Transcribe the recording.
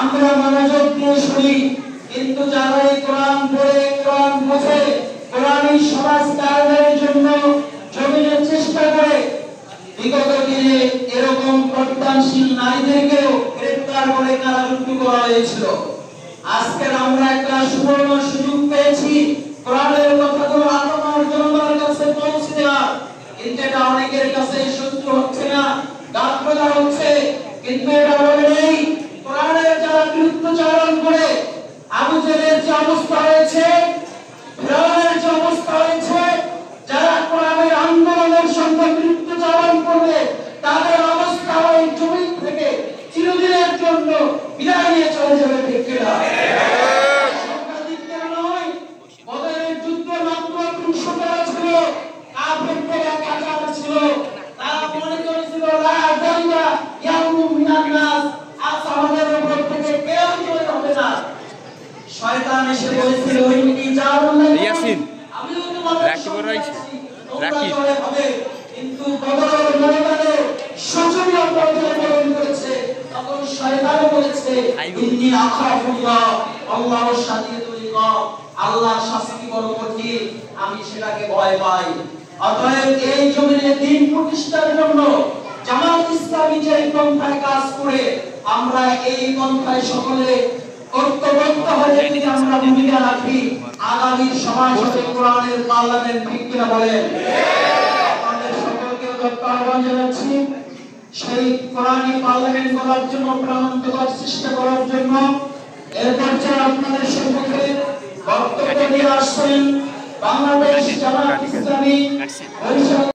আমরা মনোযোগ দিয়ে শুনি, কিন্তু যারা এই কোরআন পড়ে কোরআন বোঝে, কোরআনী সমাজ কায়েমের জন্য জমিনের চেষ্টা করে, বিগত দিনে এরকম পর্দাশীল নারীদেরকেও গ্রেফতার করে কারারুদ্ধ করা হয়েছিল। আজকে আমরা একটা সুবর্ণ সুযোগ পেয়েছি কোরআনের কথাগুলো আমার জনগণের কাছে পৌঁছে দেওয়ার, কিন্তু এটা অনেকের কাছে সহ্য হচ্ছে না, গাফলতা হচ্ছে। কিন্তু এটা বলে নেই, কোরআনের যারা বিরুদ্ধাচরণ করে আবু জেহেলের যে অবস্থা হয়েছে, ফিরআউনের যে অবস্থা হয়েছে, যারা কোরআনের আন্দোলনের সঙ্গে বিরুদ্ধাচরণ করবে তাদের অবস্থা ওই জমিন থেকে চিরদিনের জন্য বিদায় নিয়ে চলে যাবে। ঠিক কিনা? বদরের যুদ্ধ মাত্র 300 টাকা ছিল, কাফেরদের 1000 ছিল। তারা মনে করেছিল লা যাইবা ইয়াউমু মিনান নাস, আজ আমাদের উপর থেকে কেউ জয় হবে না। শয়তান এসে বলেছিল ইন্নী জাউল্লাহ ইয়াসিন, আমিও তোমাদের রাখি হবে। কিন্তু বদরের ময়দানে শোচনীয় পর্যায়ে বরণ করেছে। তখন শয়তান বলেছে ইন্নী আখাফুল্লাহ, আল্লাহর সাথে তুলিকা, আল্লাহর শাস্তি বড় কঠিন, আমি সেটাকে ভয় পাই। অতএব এই জমিনে দ্বীন প্রতিষ্ঠার জন্য জামাত ইসলামী যে পন্থায় কাজ করে, আমরা এই পন্থায় সকলে ঐক্যবদ্ধ হয়ে যদি আমরা ভূমিকা রাখি, আগামী সমাজ হবে কোরআনের পার্লামেন্ট। ঠিক কিনা বলেন? আমাদের সকলকে আহ্বান জানাচ্ছি সেই কোরআনী পার্লামেন্ট করার জন্য, প্রাণান্তকর চেষ্টা করার জন্য। এরপর যারা আপনাদের সম্মুখে বক্তব্য দিয়ে আসছেন বাংলাদেশ জামাত ইসলামী